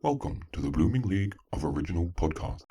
Welcome to the Blooming League of Original Podcasts.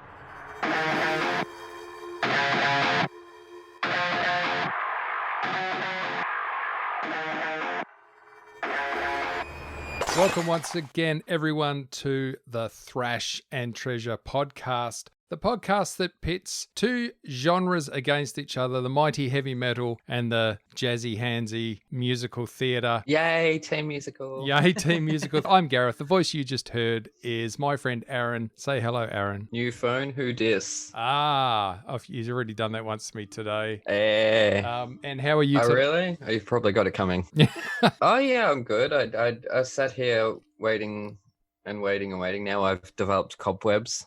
Welcome once again, everyone, to the Thrash and Treasure podcast. The podcast that pits two genres against each other, the mighty heavy metal and the jazzy handsy musical theatre. Yay, team musical. Yay, team musical. I'm Gareth. The voice you just heard is my friend Aaron. Say hello, Aaron. New phone, who dis? You've already done that once to me today. Eh. And how are you Oh, today? really? Oh, you've probably got it coming. Oh, yeah, I'm good. I sat here waiting. Now I've developed cobwebs.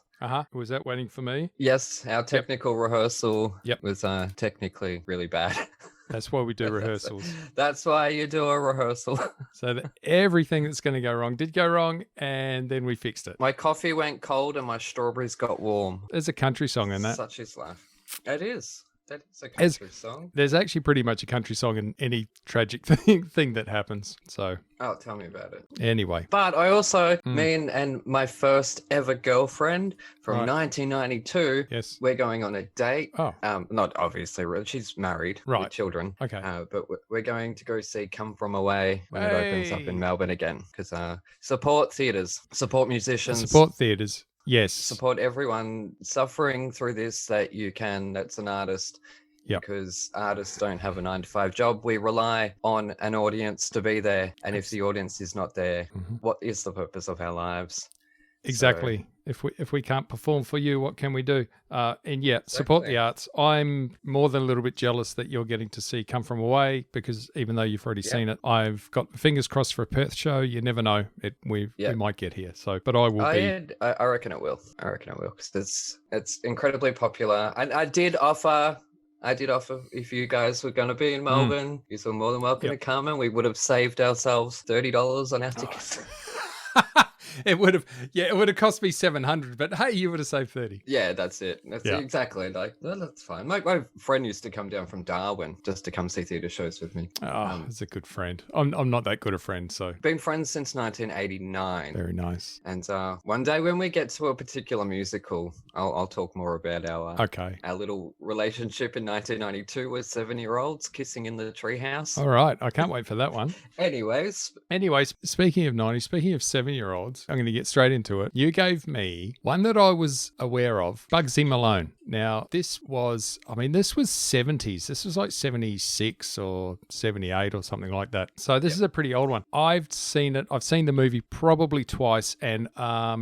Was that waiting for me? Yes, our technical rehearsal Yep. was technically really bad. That's why we do rehearsals. That's why you do a rehearsal. So that everything that's going to go wrong did go wrong, and then we fixed it. My coffee went cold and my strawberries got warm. There's a country song in that. Such is life. It is. That is a country song. There's actually pretty much a country song in any tragic thing that happens. So, Oh, tell me about it. anyway. But I also, me and my first ever girlfriend from Right. 1992, Yes. we're going on a date. Oh, Not obviously, she's married Right. with children. okay. But we're going to go see Come From Away when it opens up Hey. in Melbourne again. Because support theatres, support musicians, Support theatres. Yes. support everyone suffering through this that you can, that's an artist. Yep. Because artists don't have a 9-to-5 job. We rely on an audience to be there. And if the audience is not there, Mhm. what is the purpose of our lives? Exactly. If we can't perform for you, what can we do? And yeah, support the Exactly. arts. I'm more than a little bit jealous that you're getting to see Come From Away, because even though you've already Yeah. seen it, I've got my fingers crossed for a Perth show. You never know. We Yeah. might get here. So, but I will be. I reckon it will. Because it's incredibly popular. And I did offer if you guys were going to be in Melbourne, you were more than welcome Yep. to come, and we would have saved ourselves $30 on our tickets. It would have cost me 700, but hey, you would have saved 30. Yeah, that's it. That's Yeah. exactly that's fine. My friend used to come down from Darwin just to come see theatre shows with me. Oh, he's a good friend. I'm not that good a friend, so Been friends since 1989. very nice. And one day when we get to a particular musical, I'll talk more about Okay. our little relationship in 1992 with 7-year-olds kissing in the treehouse. All right. I can't wait for that one. Anyways, Anyways, speaking of 90s, speaking of 7-year-olds, I'm going to get straight into it. You gave me one that I was aware of, Bugsy Malone. Now, this was 70s. This was like 76 or 78 or something like that. So this is a pretty old one. I've seen it. I've seen the movie probably twice, and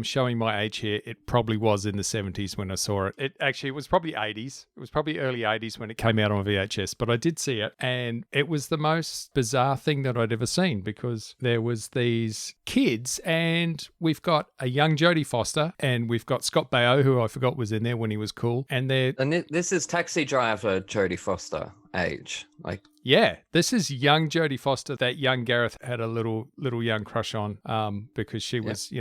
showing my age here, it probably was in the 70s when I saw it. It was probably 80s. It was probably early 80s when it came out on VHS, but I did see it, and it was the most bizarre thing that I'd ever seen, because there was these kids, and we've got a young Jodie Foster, and we've got Scott Baio, who I forgot was in there when he was cool, and they're this is Taxi Driver Jodie Foster age. yeah, this is young Jodie Foster that young Gareth had a little young crush on, because she was,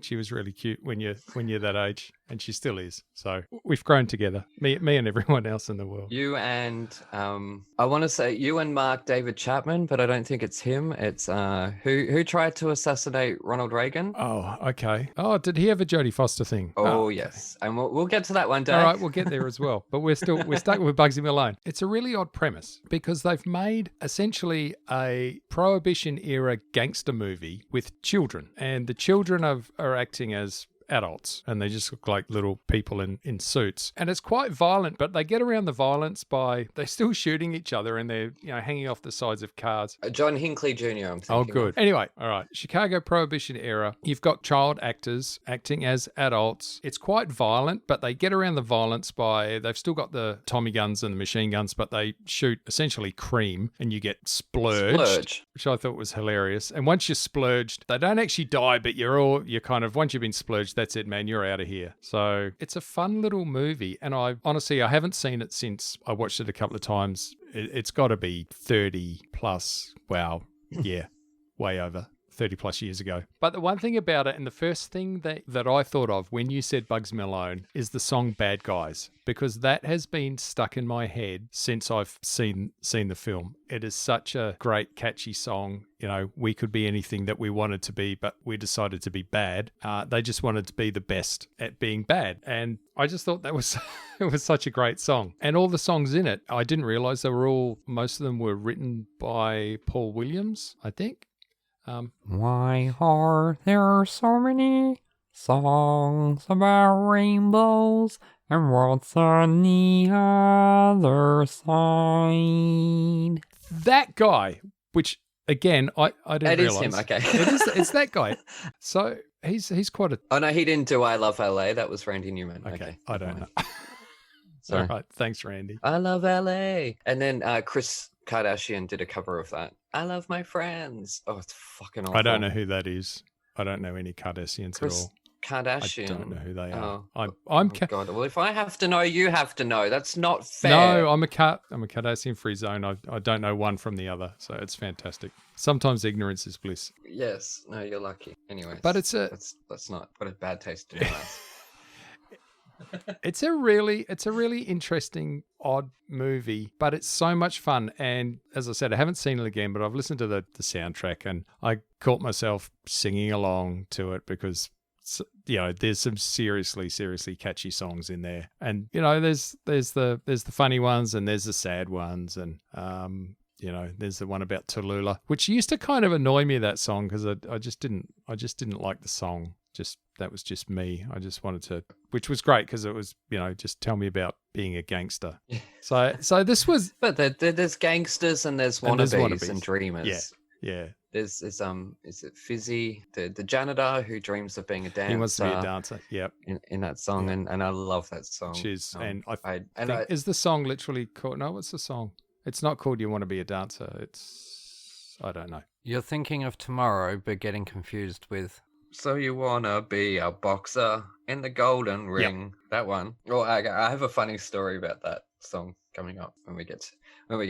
she was really cute when you're that age, and she still is. So we've grown together, me and everyone else in the world. You and I want to say you and Mark David Chapman, but I don't think it's him. It's who tried to assassinate Ronald Reagan. Oh, okay. Oh, did he have a Jodie Foster thing? Oh, okay. yes, and we'll get to that one day. All right, we'll get there as well. But we're stuck with Bugsy Malone. It's a really odd premise, because they've made essentially a Prohibition era gangster movie with children, and the children are acting as adults, and they just look like little people in suits, and it's quite violent, but they get around the violence by they're still shooting each other, and they're hanging off the sides of cars. John Hinckley Jr. I'm thinking. Oh, good. of. Anyway, all right. Chicago Prohibition era. You've got child actors acting as adults. It's quite violent, but they get around the violence by they've still got the Tommy guns and the machine guns, but they shoot essentially cream, and you get splurged, which I thought was hilarious. And once you're splurged, they don't actually die, but you're kind of, once you've been splurged, that's it, man. You're out of here. So it's a fun little movie. And I haven't seen it since I watched it a couple of times. It's got to be 30 plus. Wow. Yeah. Way over 30 plus years ago. But the one thing about it, and the first thing that I thought of when you said Bugsy Malone, is the song Bad Guys, because that has been stuck in my head since I've seen the film. It is such a great, catchy song. We could be anything that we wanted to be, but we decided to be bad. They just wanted to be the best at being bad. And I just thought that was it was such a great song. And all the songs in it, I didn't realize most of them were written by Paul Williams, I think. Why are there so many songs about rainbows? And what's on the other side? That guy, which again, I didn't realize. It is him, okay. It's that guy. So he's quite a... Oh, no, he didn't do I Love LA. That was Randy Newman. Okay. I don't know. Sorry. All right. Thanks, Randy. I Love LA. And then Chris Kardashian did a cover of that. I Love My Friends. Oh, it's fucking awful. I don't know who that is. I don't know any Kardashians Chris at all. Kardashian. I don't know who they are. Oh, I'm God. Well, if I have to know, you have to know. That's not fair. No, I'm a Kardashian free zone. I don't know one from the other, so it's fantastic. Sometimes ignorance is bliss. Yes. No, you're lucky. Anyway. But that's not what a bad taste in your mouth. It's a really interesting, odd movie, but it's so much fun. And as I said, I haven't seen it again, but I've listened to the soundtrack, and I caught myself singing along to it because there's some seriously catchy songs in there, and there's the funny ones, and there's the sad ones, and there's the one about Tallulah, which used to kind of annoy me, that song, because I just didn't like the song. That was just me. I just wanted to, which was great because it was, just tell me about being a gangster. So this was. But there's gangsters and there's wannabes and dreamers. Yeah. There's is it Fizzy, the janitor who dreams of being a dancer. He wants to be a dancer. Yep. In that song, and I love that song. Is the song literally called? No, what's the song? It's not called "You Want to Be a Dancer." It's, I don't know. You're thinking of Tomorrow, but getting confused with. So you wanna be a boxer in the golden ring? Yep. That one. Well, I have a funny story about that song coming up when we get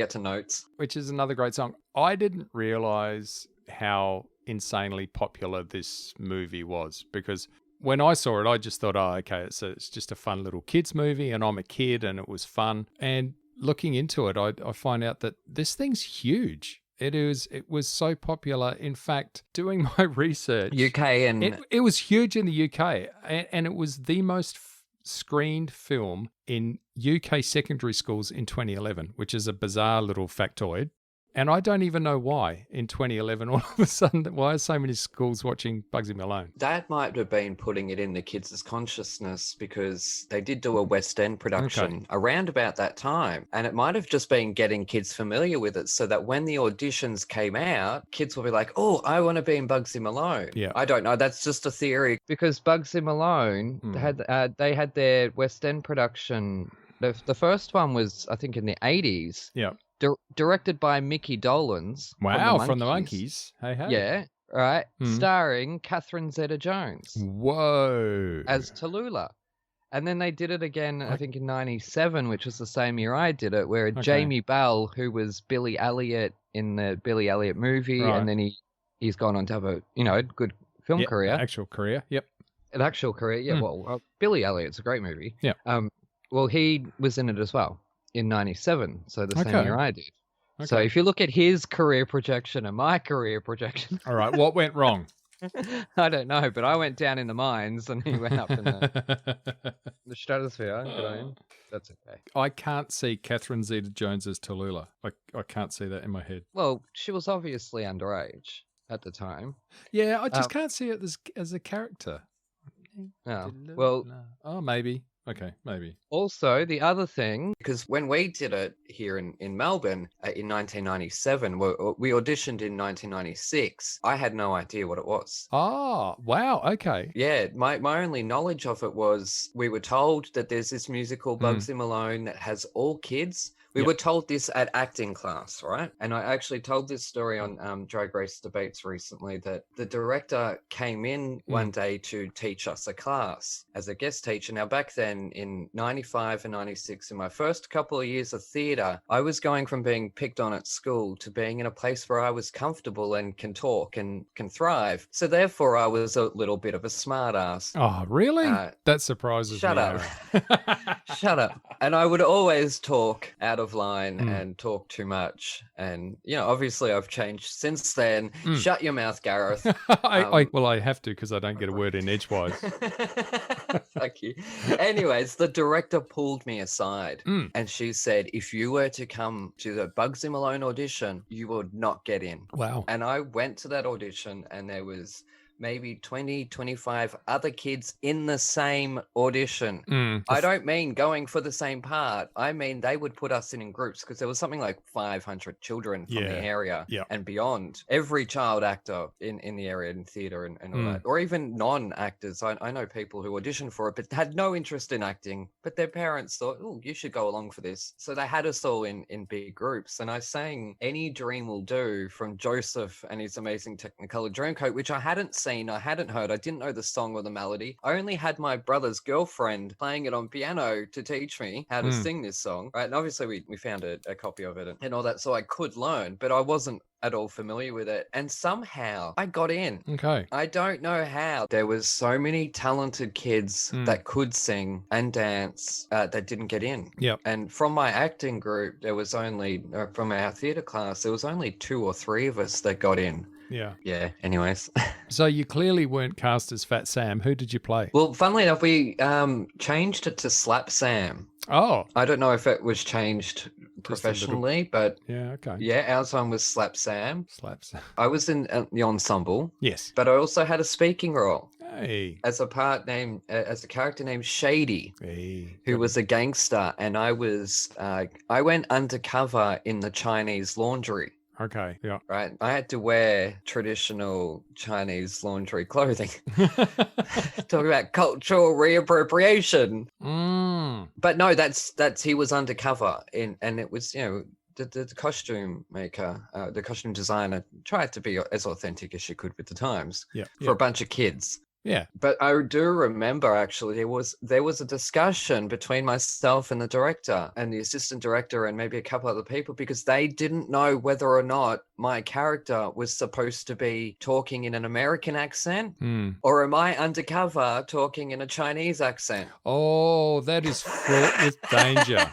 to notes. Which is another great song. I didn't realize how insanely popular this movie was, because when I saw it, I just thought, oh, okay, it's just a fun little kids movie, and I'm a kid, and it was fun. And looking into it, I find out that this thing's huge. It was so popular. In fact, doing my research, UK and it was huge in the UK, and it was the most screened film in UK secondary schools in 2011, which is a bizarre little factoid. And I don't even know why in 2011, all of a sudden, why are so many schools watching Bugsy Malone? That might have been putting it in the kids' consciousness, because they did do a West End production around about that time. And it might have just been getting kids familiar with it, so that when the auditions came out, kids will be like, oh, I want to be in Bugsy Malone. Yeah. I don't know. That's just a theory. Because Bugsy Malone, they had their West End production. The first one was, I think, in the 80s. Yeah. Directed by Mickey Dolenz. Wow, from the Monkees. Hey. Yeah, right. Starring Catherine Zeta-Jones. Whoa. As Tallulah. And then they did it again, I think, in 97, which was the same year I did it, where Jamie Bell, who was Billy Elliot in the Billy Elliot movie, and then he's gone on to have a good film career. Actual career, yep. An actual career, yeah. Well, Billy Elliot's a great movie. Yeah. Well, he was in it as well. In 97, so the same year I did. Okay. So if you look at his career projection and my career projection... All right, what went wrong? I don't know, but I went down in the mines and he went up in the stratosphere. Good on him. That's okay. I can't see Catherine Zeta-Jones as Tallulah. I can't see that in my head. Well, she was obviously underage at the time. Yeah, I just can't see it as a character. Oh, well... Oh, maybe. Okay, maybe. Also, the other thing, because when we did it here in Melbourne in 1997, we auditioned in 1996. I had no idea what it was. Oh, wow. Okay. Yeah, my only knowledge of it was we were told that there's this musical Bugsy Malone that has all kids, We were told this at acting class, right? And I actually told this story on Drag Race Debates recently, that the director came in one day to teach us a class as a guest teacher. Now, back then in 95 and 96, in my first couple of years of theatre, I was going from being picked on at school to being in a place where I was comfortable and can talk and can thrive. So therefore, I was a little bit of a smart ass. Oh, really? That surprises Shut me. up. Shut up. And I would always talk out of line and talk too much. And, you know, obviously I've changed since then. Shut your mouth, Gareth. I have to, because I don't get a word in edgewise. Thank you. Anyways, the director pulled me aside and she said, if you were to come to the Bugsy Malone audition, you would not get in. Wow. And I went to that audition and there was maybe 20, 25 other kids in the same audition. I don't mean going for the same part. I mean, they would put us in groups because there was something like 500 children from the area and beyond. Every child actor in the area, in theatre and all that, or even non-actors. I know people who auditioned for it but had no interest in acting, but their parents thought, oh, you should go along for this. So they had us all in big groups. And I sang Any Dream Will Do from Joseph and His Amazing Technicolor Dreamcoat, which I hadn't seen. I hadn't heard. I didn't know the song or the melody. I only had my brother's girlfriend playing it on piano to teach me how to sing this song, right? And obviously we found a copy of it and all that, so I could learn, but I wasn't at all familiar with it. And somehow I got in. Okay. I don't know how. There was so many talented kids that could sing and dance that didn't get in. Yep. And from my acting group, there was only, from our theatre class, there was only 2 or 3 of us that got in. Yeah. Yeah. Anyways. So you clearly weren't cast as Fat Sam. Who did you play? Well, funnily enough, we changed it to Slap Sam. Oh. I don't know if it was changed professionally, but yeah, okay. Yeah, our one was Slap Sam. Slap Sam. I was in the ensemble. Yes. But I also had a speaking role. Hey. As a character named Shady, who was a gangster, and I went undercover in the Chinese laundry. Okay, yeah. Right. I had to wear traditional Chinese laundry clothing. Talk about cultural reappropriation. But no, that's he was undercover and it was, you know, the costume maker, the costume designer tried to be as authentic as she could with the times for a bunch of kids. Yeah. But I do remember actually there was a discussion between myself and the director and the assistant director and maybe a couple other people because they didn't know whether or not my character was supposed to be talking in an American accent or am I undercover talking in a Chinese accent? Oh, that is fraught with danger.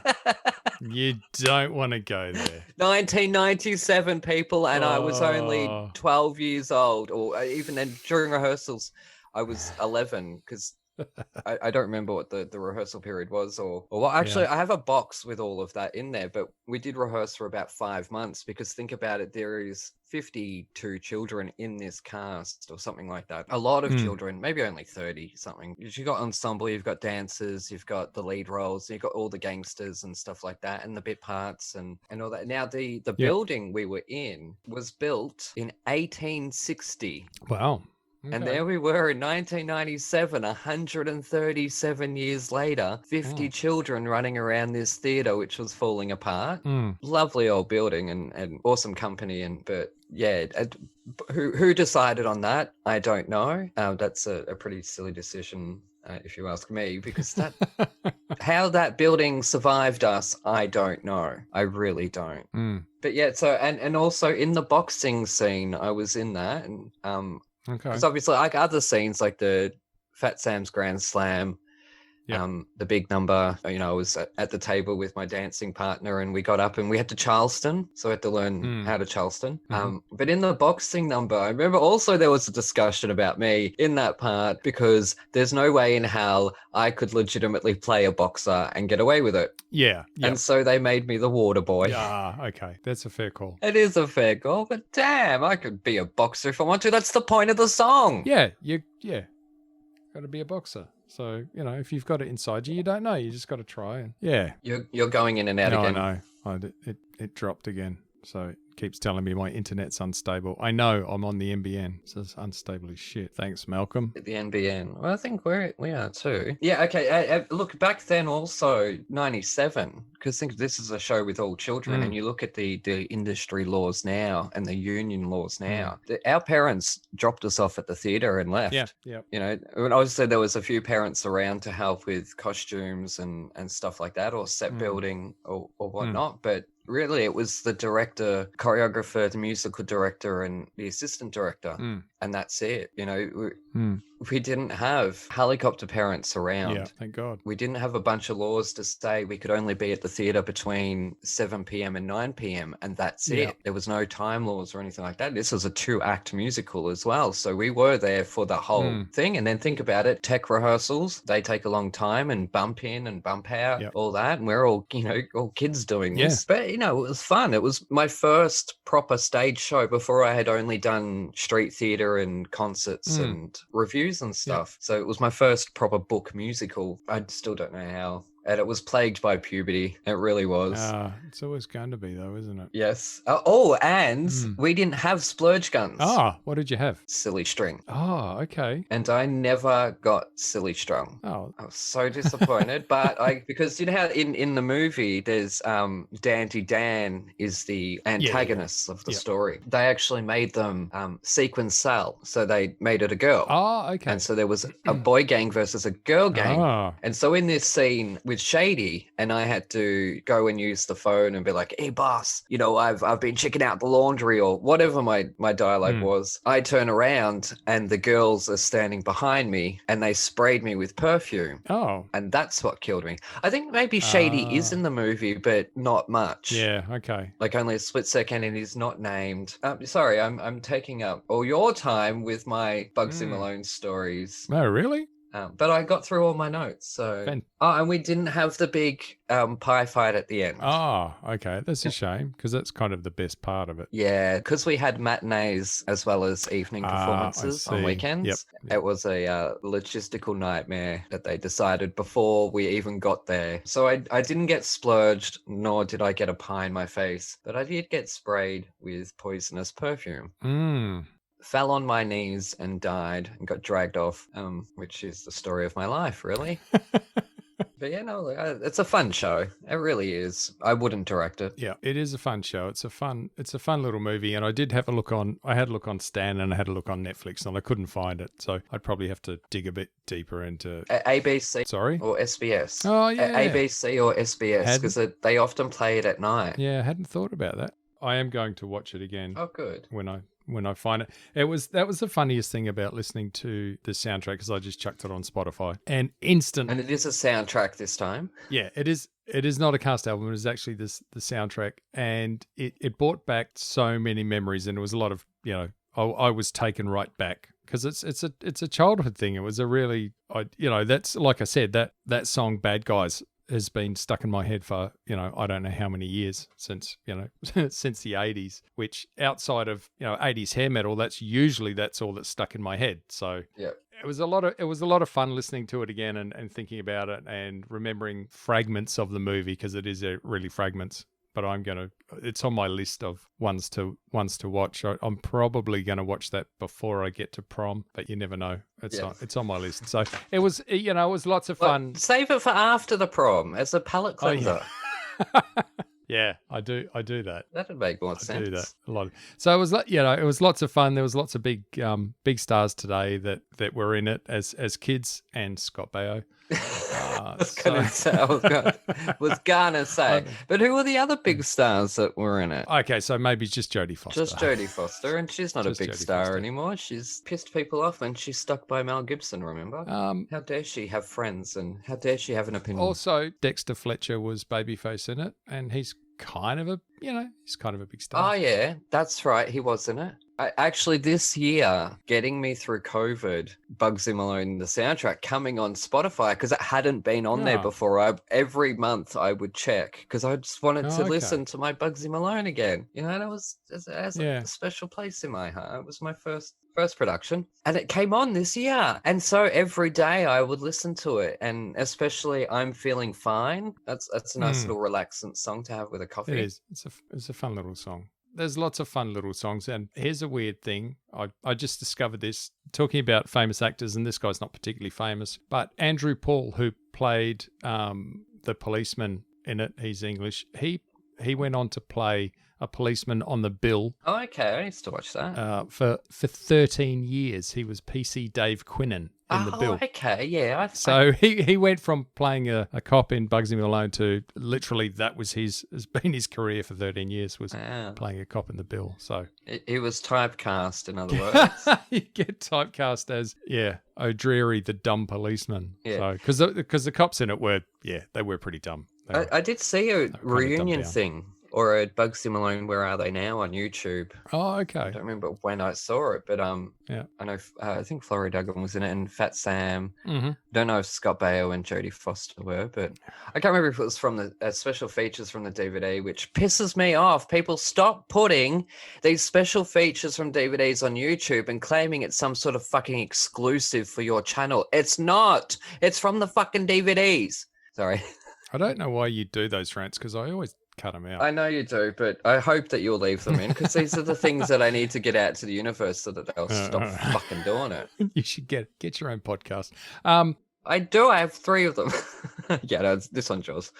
You don't want to go there. 1997, people, and I was only 12 years old, or even then during rehearsals, I was 11 because I don't remember what the rehearsal period was or what. Actually, I have a box with all of that in there, but we did rehearse for about 5 months because think about it, there is 52 children in this cast or something like that. A lot of children, maybe only 30 something. You've got ensemble, you've got dancers, you've got the lead roles, you've got all the gangsters and stuff like that and the bit parts and all that. Now, the building we were in was built in 1860. Wow. Okay. And there we were in 1997, 137 years later, 50 children running around this theatre, which was falling apart. Lovely old building and awesome company. But yeah, who decided on that? I don't know. That's a pretty silly decision, if you ask me, because how that building survived us, I don't know. I really don't. But yeah, so and also in the boxing scene, I was in that and okay. Because obviously, like other scenes, like the Fat Sam's Grand Slam, the big number, you know, I was at the table with my dancing partner and we got up and we had to Charleston. So I had to learn how to Charleston. But in the boxing number, I remember also there was a discussion about me in that part because there's no way in hell I could legitimately play a boxer and get away with it. Yeah. And so they made me the water boy. Ah, okay. That's a fair call. It is a fair call, but damn, I could be a boxer if I want to. That's the point of the song. Yeah, got to be a boxer. So, you know, if you've got it inside you, you don't know. You just got to try. And yeah. You're going in and out again. I know. It dropped again. So it keeps telling me my internet's unstable. I know I'm on the NBN, so it's unstable as shit. Thanks, Malcolm. The NBN. Well, I think we are too. Yeah, okay. Look, back then also, 97, because think this is a show with all children, and you look at the industry laws now and the union laws now. Our parents dropped us off at the theatre and left. Yeah. You know, and obviously there was a few parents around to help with costumes and stuff like that, or set building or whatnot, but really it was the director, choreographer, the musical director, and the assistant director, and that's it. You know, we didn't have helicopter parents around. Yeah, thank God. We didn't have a bunch of laws to say we could only be at the theatre between 7 p.m. and 9 p.m. and that's it. There was no time laws or anything like that. This was a 2-act musical as well. So we were there for the whole thing. And then think about it, tech rehearsals, they take a long time, and bump in and bump out, all that. And we're all, all kids doing this. But, it was fun. It was my first proper stage show before I had only done street theatre and concerts and reviews and stuff. So it was my first proper book musical. I still don't know how. And it was plagued by puberty. It really was. It's always going to be, though, isn't it? Yes. And we didn't have splurge guns. What did you have? Silly string. Oh, okay. And I never got silly strung. Oh. I was so disappointed. But because you know how in the movie there's Dandy Dan is the antagonist of the story. They actually made them sequin cell. So they made it a girl. Oh, okay. And so there was a boy gang versus a girl gang. Oh. And so in this scene with Shady, and I had to go and use the phone and be like, hey boss, I've been checking out the laundry, or whatever my dialogue was. I turn around and the girls are standing behind me and they sprayed me with perfume. Oh. And that's what killed me. I think maybe Shady is in the movie, but not much. Yeah, okay. Like only a split second, and he's not named. Sorry, I'm taking up all your time with my Bugsy Malone stories. Oh, really? But I got through all my notes, so... and we didn't have the big pie fight at the end. Oh, okay. That's a shame, because that's kind of the best part of it. Yeah, because we had matinees as well as evening performances on weekends. Yep. It was a logistical nightmare that they decided before we even got there. So I didn't get splurged, nor did I get a pie in my face, but I did get sprayed with poisonous perfume. Fell on my knees and died and got dragged off, which is the story of my life, really. But it's a fun show. It really is. I wouldn't direct it. Yeah, it is a fun show. It's a fun little movie. And I did have a look on Stan, and I had a look on Netflix, and I couldn't find it. So I'd probably have to dig a bit deeper into ABC. Sorry? Or SBS. Oh, yeah. ABC or SBS, because they often play it at night. Yeah, I hadn't thought about that. I am going to watch it again. Oh, good. When I find it. That was the funniest thing about listening to the soundtrack, because I just chucked it on Spotify and instant. And it is a soundtrack this time. Yeah, it is. It is not a cast album. It is actually the soundtrack, and it brought back so many memories, and it was a lot of I was taken right back, because it's a childhood thing. It was a really that's like I said, that song Bad Guys has been stuck in my head for, I don't know how many years, since, since the 80s, which outside of, 80s hair metal, that's all that's stuck in my head. So it was a lot of fun listening to it again and thinking about it and remembering fragments of the movie, because it is really fragments. But it's on my list of ones to watch. I'm probably going to watch that before I get to prom, but you never know. It's on my list. So it was, it was lots of fun. Save it for after the prom as a palate cleanser. Oh, yeah. Yeah, I do that. That'd make more sense. I do that a lot. So it was, it was lots of fun. There was lots of big stars today that were in it as kids, and Scott Baio. I was gonna say. But who were the other big stars that were in it? Okay, so maybe just Jodie Foster. Just Jodie Foster, and she's not a big star anymore. She's pissed people off, and she's stuck by Mel Gibson, remember? How dare she have friends, and how dare she have an opinion? Also, Dexter Fletcher was babyface in it, and he's kind of a big star. Oh yeah, that's right. He was in it. Actually, this year, getting me through COVID, Bugsy Malone, the soundtrack, coming on Spotify, because it hadn't been on there before. Every month I would check, because I just wanted to listen to my Bugsy Malone again. And it was as a special place in my heart. It was my first production, and it came on this year. And so every day I would listen to it, and especially I'm Feeling Fine. That's a nice little relaxing song to have with a coffee. It is. It's a fun little song. there's lots of fun little songs. And here's a weird thing. I just discovered this, talking about famous actors, and this guy's not particularly famous, but Andrew Paul, who played the policeman in it, he's English. He went on to play a policeman on The Bill. Oh, okay. I used to watch that. For 13 years. He was PC Dave Quinnen in The Bill. Okay. Yeah. So he went from playing a cop in Bugsy Malone to literally that was has been his career for 13 years, was playing a cop in The Bill. So he was typecast, in other words. You get typecast as, O'Dreary, the dumb policeman. Yeah. So, because the cops in it were, they were pretty dumb. I did see a reunion thing, or a Bugsy Malone, Where Are They Now, on YouTube. Oh, okay. I don't remember when I saw it, but I know, I think Florrie Duggan was in it, and Fat Sam. Mm-hmm. Don't know if Scott Baio and Jodie Foster were, but I can't remember if it was from the special features from the DVD, which pisses me off. People stop putting these special features from DVDs on YouTube and claiming it's some sort of fucking exclusive for your channel. It's not. It's from the fucking DVDs. Sorry. I don't know why you do those rants, because I always cut them out. I know you do, but I hope that you'll leave them in, because these are the things that I need to get out to the universe so that they'll stop fucking doing it. You should get your own podcast. I do. I have 3 of them. Yeah, no, this one's yours.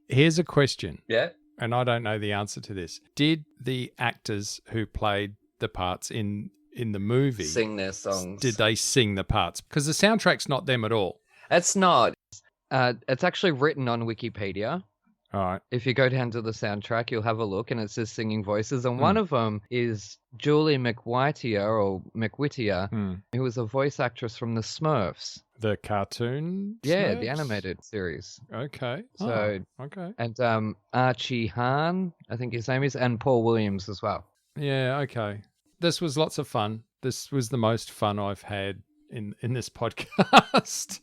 Here's a question. Yeah? And I don't know the answer to this. Did the actors who played the parts in the movie sing their songs? Did they sing the parts? Because the soundtrack's not them at all. It's not. It's actually written on Wikipedia. All right. If you go down to the soundtrack, you'll have a look, and it says singing voices. And one of them is Julie McWhittier, who was a voice actress from the Smurfs. The cartoon? Yeah, Smurfs? the animated series. Okay. So, okay. And Archie Hahn, I think his name is, and Paul Williams as well. Yeah, okay. This was lots of fun. This was the most fun I've had in this podcast.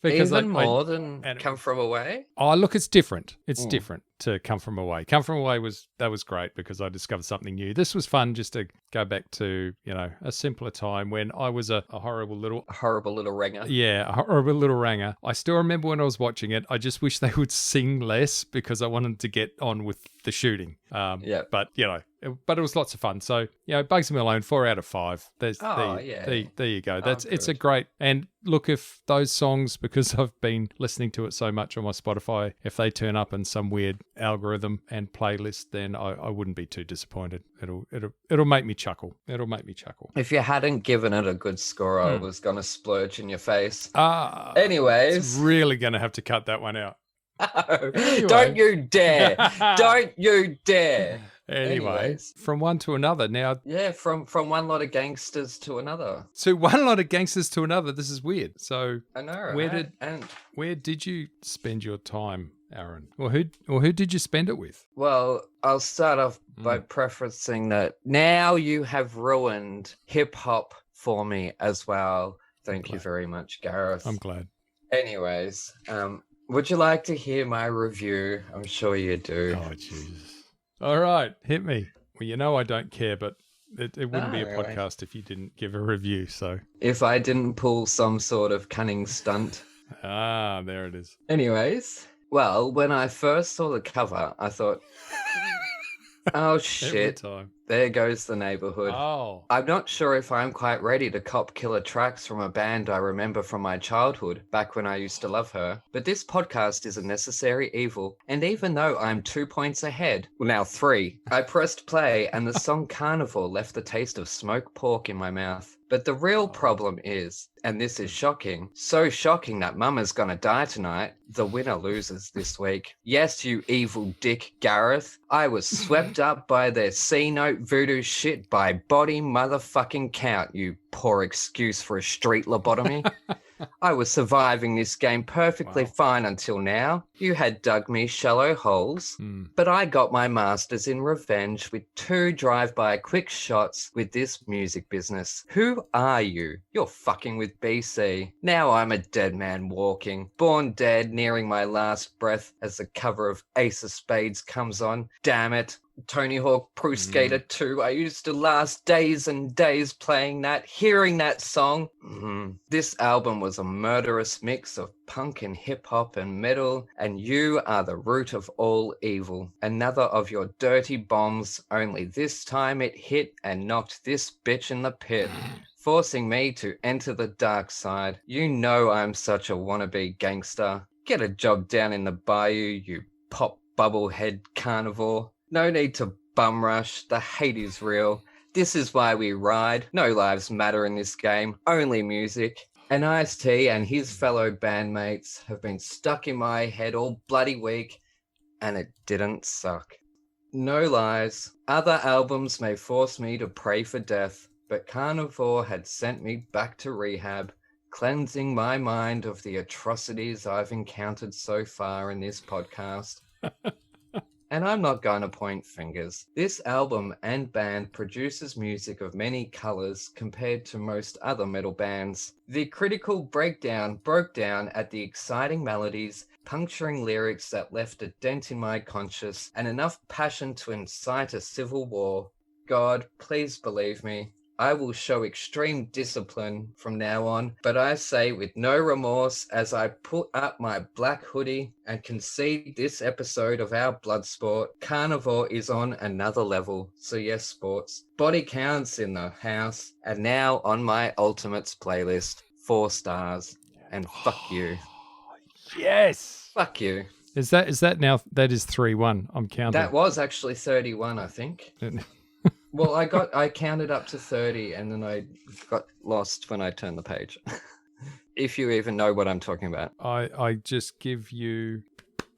Because Even more than Come From Away? Oh, look, it's different. It's different to Come From Away. Come From Away was great because I discovered something new. This was fun just to go back to, a simpler time when I was a horrible little ranger. Yeah, a horrible little ranger. I still remember when I was watching it. I just wish they would sing less because I wanted to get on with the shooting. But it was lots of fun. So, Bugsy Malone, 4 out of 5. There you go. It's a great, and look, if those songs, because I've been listening to it so much on my Spotify, if they turn up in some weird algorithm and playlist, then I wouldn't be too disappointed. It'll make me chuckle. If you hadn't given it a good score, I was gonna splurge in your face. Anyways, it's really gonna have to cut that one out. Anyway. Don't you dare! Don't you dare! Anyways, from one to another now. Yeah, from one lot of gangsters to another. So one lot of gangsters to another. This is weird. So I know. Where did you spend your time, Aaron? Or who did you spend it with? Well, I'll start off by prefacing that now you have ruined hip hop for me as well. Thank you very much, Gareth. I'm glad. Anyways, would you like to hear my review? I'm sure you do. Oh, Jesus. All right, hit me. Well, I don't care, but it wouldn't be a podcast if you didn't give a review, so. If I didn't pull some sort of cunning stunt. There it is. Anyways, well, when I first saw the cover, I thought, oh, shit. Every time. There goes the neighborhood. Oh. I'm not sure if I'm quite ready to cop killer tracks from a band I remember from my childhood, back when I used to love her. But this podcast is a necessary evil, and even though I'm 2 points ahead, well, now 3, I pressed play and the song Carnival left the taste of smoked pork in my mouth. But the real problem is, and this is shocking, so shocking that Mama's gonna die tonight, the winner loses this week. Yes, you evil dick, Gareth. I was swept up by their C-note voodoo shit by body motherfucking count, you poor excuse for a street lobotomy. I was surviving this game perfectly fine until now. You had dug me shallow holes, but I got my masters in revenge with 2 drive-by quick shots with this music business. Who are you? You're fucking with BC. Now I'm a dead man walking, born dead, nearing my last breath as the cover of Ace of Spades comes on. Damn it. Tony Hawk Pro Skater 2. I used to last days and days playing that, hearing that song. This album was a murderous mix of punk and hip-hop and metal, and you are the root of all evil. Another of your dirty bombs, only this time it hit and knocked this bitch in the pit, forcing me to enter the dark side. You know I'm such a wannabe gangster. Get a job down in the bayou, you pop bubblehead carnivore. No need to bum rush. The hate is real. This is why we ride. No lives matter in this game. Only music. And Ice-T and his fellow bandmates have been stuck in my head all bloody week, and it didn't suck. No lies. Other albums may force me to pray for death, but Carnivore had sent me back to rehab, cleansing my mind of the atrocities I've encountered so far in this podcast. And I'm not going to point fingers. This album and band produces music of many colors compared to most other metal bands. The critical breakdown broke down at the exciting melodies, puncturing lyrics that left a dent in my conscience, and enough passion to incite a civil war. God, please believe me. I will show extreme discipline from now on, but I say with no remorse as I put up my black hoodie and concede this episode of our Bloodsport. Carnivore is on another level, so yes, sports. Body counts in the house, and now on my Ultimates playlist, 4 stars, and fuck you. Yes! Fuck you. Is that now, that is 3-1, I'm counting. That was actually 31, I think. Well, I counted up to 30 and then I got lost when I turned the page. If you even know what I'm talking about. I just give you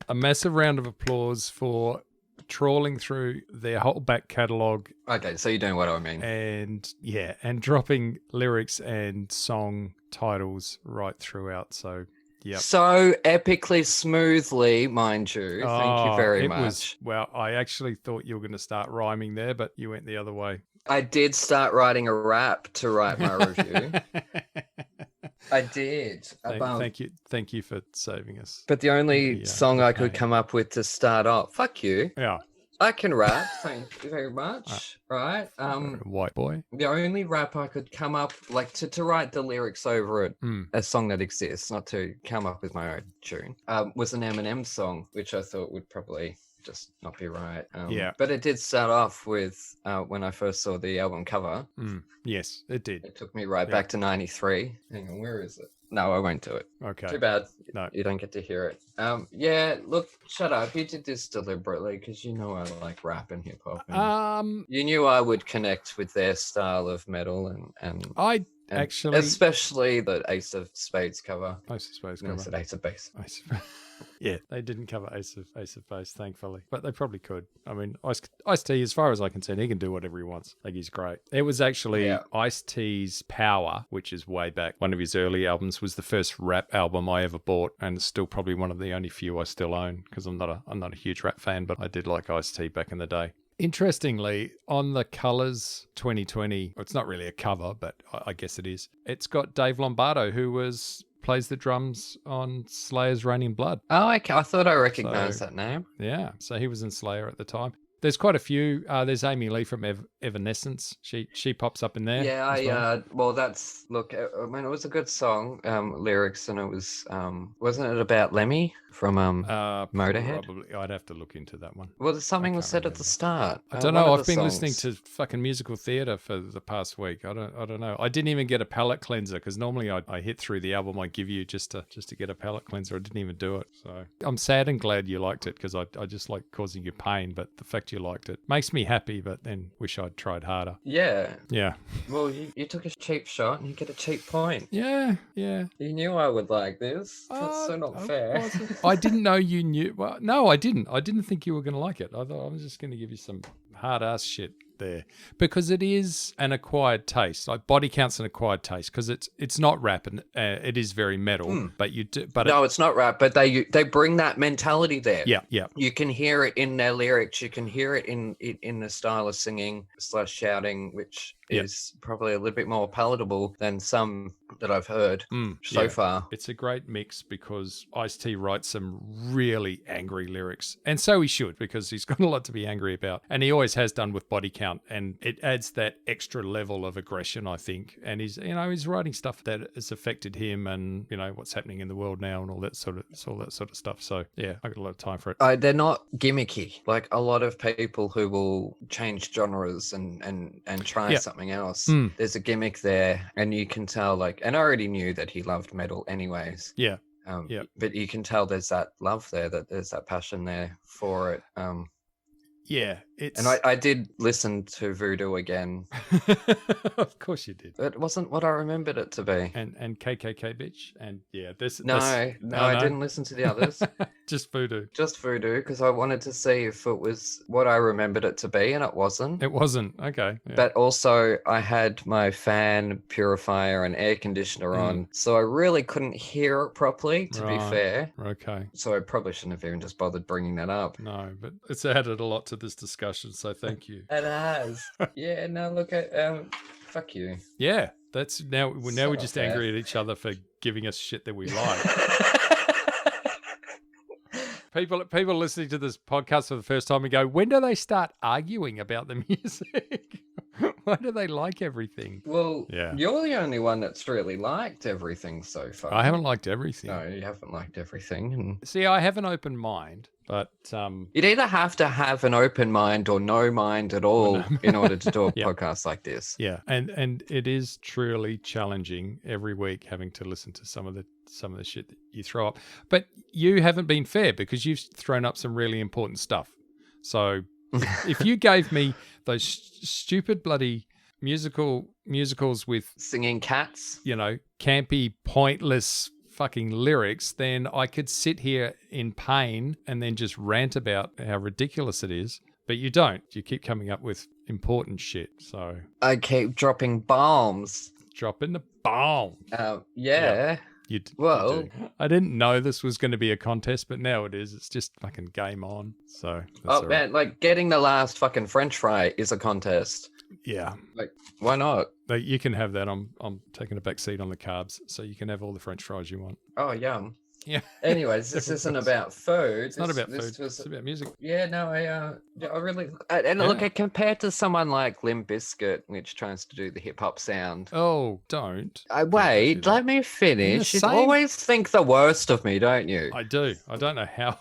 a massive round of applause for trawling through their whole back catalogue. Okay, so you know what I mean. And dropping lyrics and song titles right throughout. So, yeah. So epically smoothly, mind you. Thank you very much. Well, I actually thought you were going to start rhyming there, but you went the other way. I did start writing a rap to write my review. I did. Thank you for saving us. But the only song I could come up with to start off, fuck you. Yeah. I can rap, thank you very much. Right. White boy. The only rap I could come up, like to write the lyrics over it, a song that exists, not to come up with my own tune, was an Eminem song, which I thought would probably just not be right. But it did start off with when I first saw the album cover. Yes, it did. It took me right back to 93. Hang on, where is it? No, I won't do it. Okay. Too bad. No. You don't get to hear it. Look, shut up. You did this deliberately because you know I like rap and hip hop. You knew I would connect with their style of metal and actually, especially the Ace of Spades cover. Ace of Spades cover. No, I said Ace of Base. Yeah, they didn't cover Ace of Base, thankfully, but they probably could. I mean, Ice-T, as far as I can see, he can do whatever he wants. Like, he's great. It was actually Ice-T's Power, which is way back. One of his early albums was the first rap album I ever bought, and it's still probably one of the only few I still own because I'm not a huge rap fan, but I did like Ice-T back in the day. Interestingly, on the Colours 2020, it's not really a cover, but I guess it is. It's got Dave Lombardo, who plays the drums on Slayer's Raining Blood. Oh, okay. I thought I recognized that name. Yeah, so he was in Slayer at the time. There's quite a few. There's Amy Lee from Evanescence. She pops up in there. Yeah, well, that's, look, I mean, it was a good song, lyrics, and it was, wasn't it about Lemmy from Motorhead? Probably. I'd have to look into that one. Well, something was said at the start. I don't know. I've been listening to fucking musical theatre for the past week. I don't know. I didn't even get a palate cleanser because normally I hit through the album I give you just to get a palate cleanser. I didn't even do it. So I'm sad and glad you liked it because I just like causing you pain, but the fact you liked it makes me happy, but then wish I'd tried harder. Yeah. Well, you took a cheap shot and you get a cheap point. Yeah. You knew I would like this. That's so not fair. I didn't know you knew. Well, no, I didn't. I didn't think you were going to like it. I thought I was just going to give you some hard ass shit there because it is an acquired taste. Like Body Count's an acquired taste because it's not rap and it is very metal. But you do. But no, it's not rap. But they bring that mentality there. Yeah. You can hear it in their lyrics. You can hear it in the style of singing / shouting, which is probably a little bit more palatable than some that I've heard so far. It's a great mix because Ice-T writes some really angry lyrics. And so he should, because he's got a lot to be angry about. And he always has done with Body Count. And it adds that extra level of aggression, I think. And he's writing stuff that has affected him and, what's happening in the world now and all that sort of stuff. So, yeah, I got a lot of time for it. They're not gimmicky. Like a lot of people who will change genres and try something else. There's a gimmick there. And you can tell, and I already knew that he loved metal anyways. Yeah. But you can tell there's that love there, that there's that passion there for it. And I did listen to Voodoo again. Of course you did. It wasn't what I remembered it to be. And KKK bitch. And I didn't listen to the others. Just Voodoo. Just Voodoo, because I wanted to see if it was what I remembered it to be, and it wasn't. It wasn't. Okay. Yeah. But also, I had my fan purifier and air conditioner on, so I really couldn't hear it properly, to be fair. Okay. So I probably shouldn't have even just bothered bringing that up. No, but it's added a lot to this discussion, so thank you. It has. Yeah, no, look at fuck you. Yeah, that's now we're just angry at each other for giving us shit that we like. People listening to this podcast for the first time and go, when do they start arguing about the music? Why do they like everything? Well, you're the only one that's really liked everything so far. I haven't liked everything. No, you haven't liked everything. See, I have an open mind, but you'd either have to have an open mind or no mind at all in order to do a podcast like this. Yeah, and it is truly challenging every week having to listen to some of the shit that you throw up. But you haven't been fair because you've thrown up some really important stuff. So if you gave me those stupid bloody musicals with singing cats, campy, pointless fucking lyrics, then I could sit here in pain and then just rant about how ridiculous it is. But you don't. You keep coming up with important shit. So I keep dropping bombs. Dropping the bomb. Yeah. You I didn't know this was going to be a contest, but now it is. It's just fucking game on. So man, getting the last fucking French fry is a contest. Yeah. Why not? You can have that. I'm taking a back seat on the carbs, so you can have all the French fries you want. Oh, yum. Yeah. Anyways, this isn't about food. It's not about food. It's about music. Yeah, no, I really... Look, compared to someone like Limp Bizkit, which tries to do the hip-hop sound... Oh, don't. Wait, let me finish. You always think the worst of me, don't you? I do. I don't know how.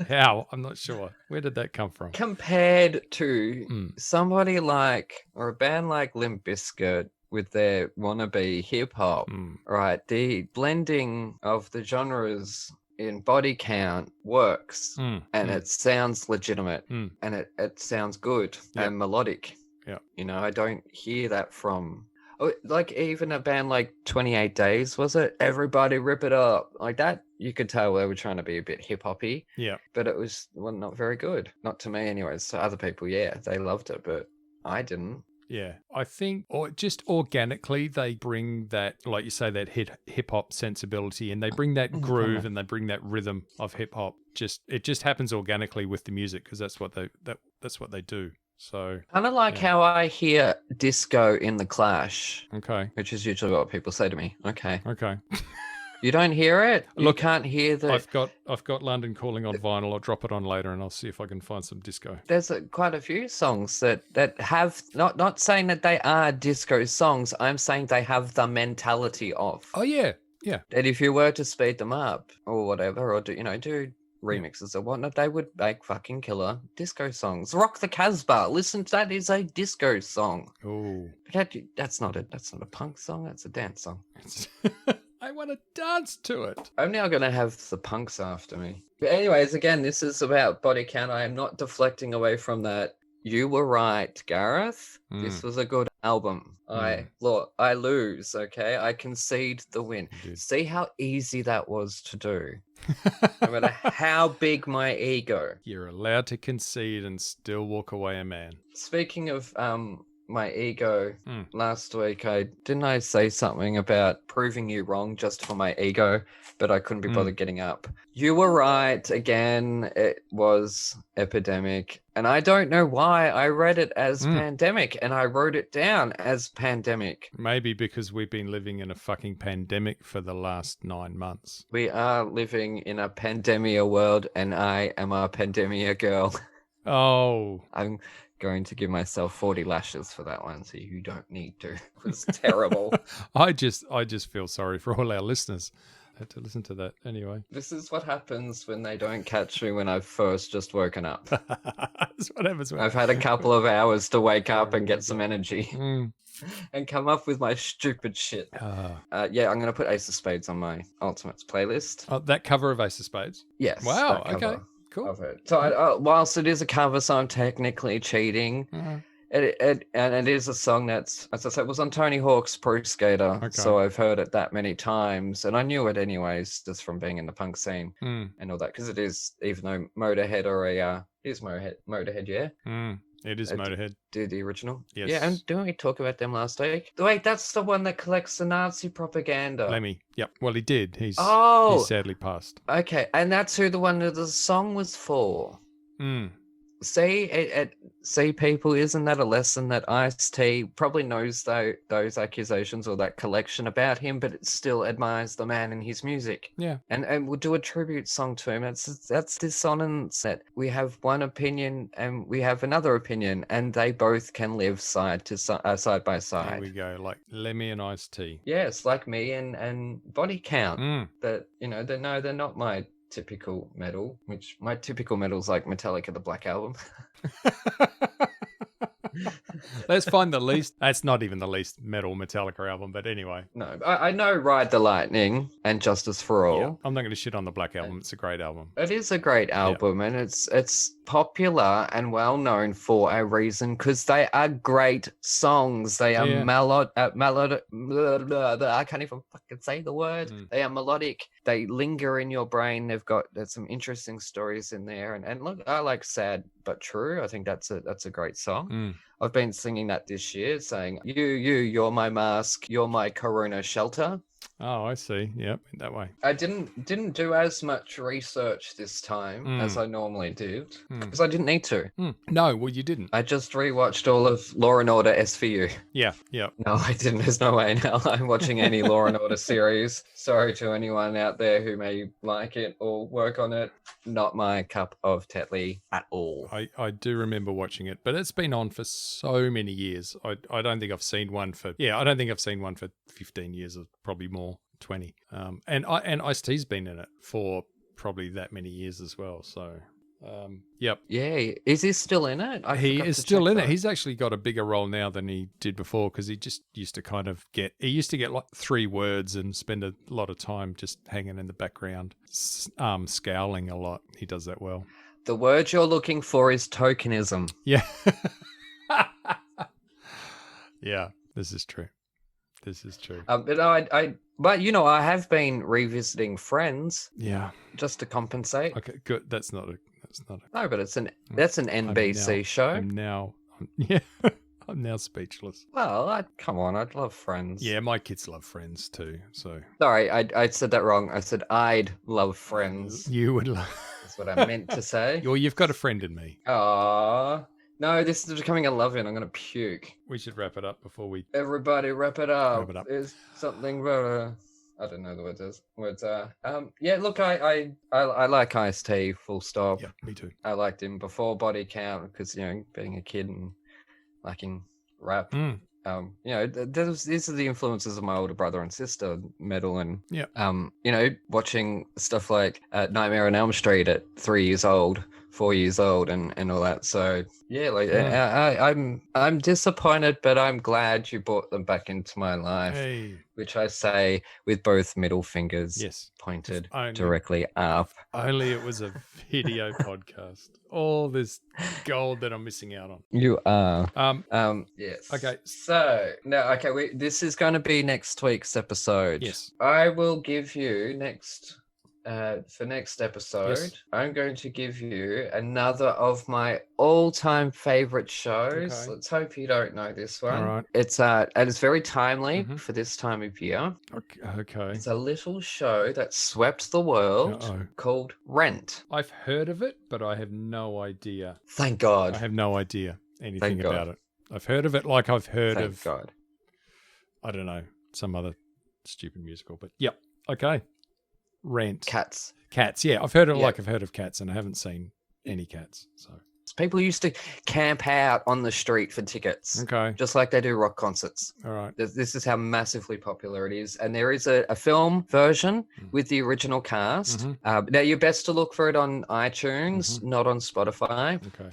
How? I'm not sure. Where did that come from? Compared to somebody or a band like Limp Bizkit, with their wannabe hip-hop, right? The blending of the genres in Body Count works, and it sounds legitimate, and it sounds good and melodic. Yeah. I don't hear that from... even a band like 28 Days, was it? Everybody Rip It Up. Like that, you could tell they were trying to be a bit hip-hoppy. Yeah. But it was not very good. Not to me anyways. So other people, they loved it, but I didn't. Yeah, I think just organically they bring that, like you say, that hip hop sensibility, and they bring that groove and they bring that rhythm of hip hop. It just happens organically with the music because that's what they do. So kind of like how I hear disco in The Clash. Okay, which is usually what people say to me. Okay. You don't hear it? Look, you can't hear the... I've got London Calling on vinyl. I'll drop it on later and I'll see if I can find some disco. There's quite a few songs that have... Not saying that they are disco songs. I'm saying they have the mentality of... Oh, yeah. Yeah. That if you were to speed them up or whatever, or do remixes or whatnot, they would make fucking killer disco songs. Rock the Casbah. Listen, that is a disco song. Oh. That's not a punk song. That's a dance song. I want to dance to it. I'm now going to have the punks after me. But anyways, again, this is about Body Count. I am not deflecting away from that. You were right, Gareth. This was a good album. I lose, okay? I concede the win. See how easy that was to do. No matter how big my ego. You're allowed to concede and still walk away a man. Speaking of my ego Mm. last week. I say something about proving you wrong just for my ego, but I couldn't be bothered getting up. You were right again. It was epidemic, and I don't know why I read it as pandemic, and I wrote it down as pandemic. Maybe because we've been living in a fucking pandemic for the last 9 months. We are living in a pandemia world, and I am a pandemia girl. Oh, I'm going to give myself 40 lashes for that one, so you don't need to. It was terrible. I just feel sorry for all our listeners. I had to listen to that anyway. This is what happens when they don't catch me when I've first just woken up. That's what happens when I've had a couple of hours to wake up and get some energy and come up with my stupid shit. Yeah, I'm going to put Ace of Spades on my Ultimates playlist. Oh, that cover of Ace of Spades? Yes. Wow, okay. Cool. Of it. So whilst it is a cover song, technically cheating, it is a song that's, as I said, was on Tony Hawk's Pro Skater. Okay. So I've heard it that many times, and I knew it anyways, just from being in the punk scene and all that, because it is, even though Motorhead is Motorhead, yeah. It is Motorhead. Do the original. Yes. Yeah, and didn't we talk about them last week? Wait, that's the one that collects the Nazi propaganda. Lemmy. Yep. Well, he did. He's sadly passed. Okay, and that's who the song was for. See, people, isn't that a lesson that Ice-T probably knows those accusations or that collection about him, but it still admires the man and his music. Yeah. And we'll do a tribute song to him. That's dissonance that we have one opinion and we have another opinion, and they both can live side by side. There we go, like Lemmy and Ice-T. Yes, like me and Body Count. That, they're not my typical metal, which my typical metal's like Metallica, the Black Album. Let's find the least. That's not even the least metal Metallica album, but anyway. No, I know Ride the Lightning and Justice for All. Yeah, I'm not going to shit on the Black Album. It's a great album. It is a great album, and it's popular and well known for a reason, because they are great songs. They are melodic. I can't even fucking say the word. They are melodic. They linger in your brain. There's some interesting stories in there, and look, I like Sad But True. I think that's a great song. I've been singing that this year, saying, you're my mask, you're my corona shelter. Oh, I see. Yep, that way. I didn't do as much research this time as I normally do, because I didn't need to. No, well, you didn't. I just rewatched all of Law and Order SVU. Yeah. No, I didn't. There's no way now I'm watching any Law and Order series. Sorry to anyone out there who may like it or work on it. Not my cup of Tetley at all. I do remember watching it, but it's been on for so many years. I don't think I've seen one for 15 years, or probably more, 20. And Ice-T's been in it for probably that many years as well. So, yep. Yeah, is he still in it? He is still in it. He's actually got a bigger role now than he did before, because he just used to get like 3 words and spend a lot of time just hanging in the background, scowling a lot. He does that well. The word you're looking for is tokenism. Yeah. Yeah, this is true. But I have been revisiting Friends. Yeah. Just to compensate. Okay, good. That's not a. No, but that's an NBC show. I'm now speechless. Well, come on, I'd love Friends. Yeah, my kids love Friends too. So sorry, I said that wrong. I said I'd love Friends. You would love. That's what I meant to say. You've got a friend in me. Aww. No, this is becoming a love-in. I'm going to puke. We should wrap it up before we... Everybody wrap it up. Wrap it up. There's something better. I don't know the words are. Yeah, look, I like Ice-T, full stop. Yeah, me too. I liked him before Body Count, because, being a kid and liking rap. These are the influences of my older brother and sister, metal, and watching stuff like Nightmare on Elm Street at 3 years old, 4 years old, and all that. So I'm disappointed, but I'm glad you brought them back into my life, which I say with both middle fingers pointed directly up. Only it was a video podcast. All this gold that I'm missing out on. You are. Yes. Okay. So this is going to be next week's episode. Yes. I will give you next for next episode, Yes. I'm going to give you another of my all-time favorite shows. Okay. Let's hope you don't know this one. All right. It's and it's very timely Mhm. for this time of year. Okay. It's a little show that swept the world Uh-oh. called Rent. I've heard of it, but I have no idea. Thank God. I have no idea anything God. about it. I've heard of it like I've heard Thank of, God. I don't know, some other stupid musical. But yep. Okay. Rent. Cats. Cats. Yeah, I've heard it Yeah. like I've heard of Cats, and I haven't seen any Cats. So People used to camp out on the street for tickets, okay. just like they do rock concerts. All right. This is how massively popular it is. And there is a film version with the original cast. Mhm. Now, you're best to look for it on iTunes, not on Spotify, Okay.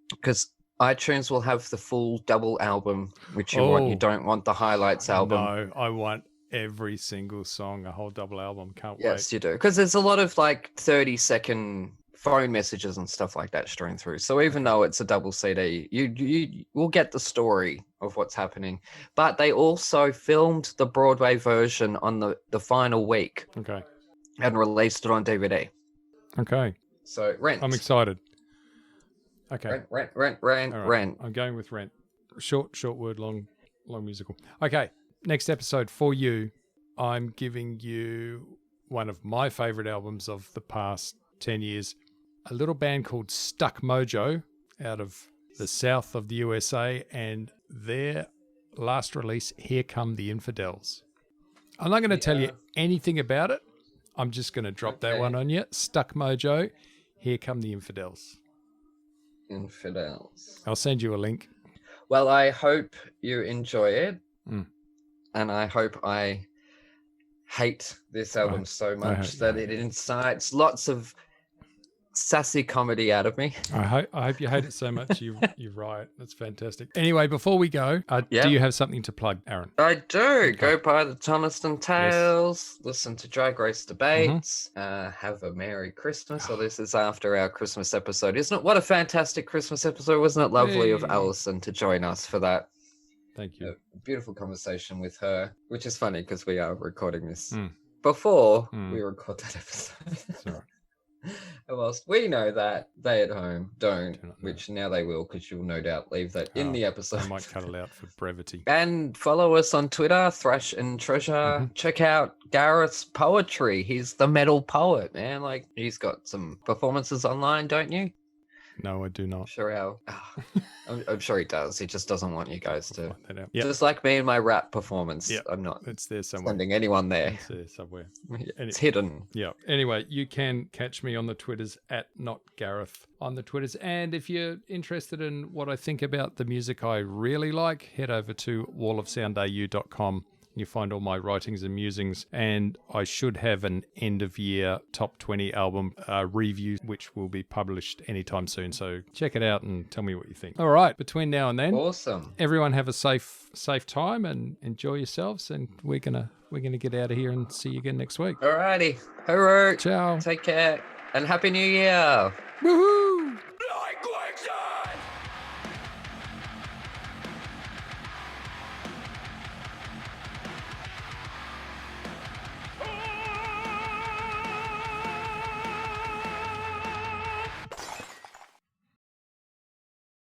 because iTunes will have the full double album, which you want. You Oh. don't want the highlights album. No, I want every single song, a whole double album. Can't Yes, you do. Because there's a lot of like 30-second phone messages and stuff like that strewn through. So even though it's a double CD, you will get the story of what's happening. But they also filmed the Broadway version on the final week wait. Okay. and released it on DVD. Okay. So Rent. I'm excited. Okay. Rent. All right. I'm going with Rent. Short word, long musical. Okay. Next episode for you, I'm giving you one of my favorite albums of the past 10 years. A little band called Stuck Mojo out of the south of the USA, and their last release, Here Come the Infidels. I'm not going to tell you anything about it. I'm just going to drop that one on you. Stuck Mojo, Here Come the Infidels. Infidels. I'll send you a link. Well, I hope you enjoy it. Mm. And I hope I hate this album so much that it incites lots of sassy comedy out of me. I hope you hate it so much you're right. That's fantastic. Anyway, before we go, do you have something to plug, Aaron? I do. Go buy the Toniston Tales, listen to Drag Race Debates, have a Merry Christmas. So this is after our Christmas episode, isn't it? What a fantastic Christmas episode. Wasn't it lovely of Alison to join us for that? Thank you. A beautiful conversation with her, which is funny because we are recording this before we record that episode. That's all right. And whilst we know that, they at home don't, which now they will, because you'll no doubt leave that in the episode. I might cut it out for brevity. And follow us on Twitter, Thrash and Treasure. Check out Gareth's poetry. He's the metal poet, man. Like, he's got some performances online, don't you? No, I do not. I'm sure he does. He just doesn't want you guys to. Find that out. Yep. Just like me and my rap performance. Yep. I'm not It's there somewhere. sending anyone there. It's there somewhere. It's hidden. Yeah. Anyway, you can catch me on the Twitters at NotGareth on the Twitters. And if you're interested in what I think about the music I really like, head over to wallofsoundau.com. You find all my writings and musings, and I should have an end-of-year top 20 album review, which will be published anytime soon. So check it out and tell me what you think. All right, between now and then, Awesome. everyone have a safe time and enjoy yourselves. And we're gonna get out of here and see you again next week. Alrighty. Hooroo. Ciao. Take care. And Happy New Year. Woohoo!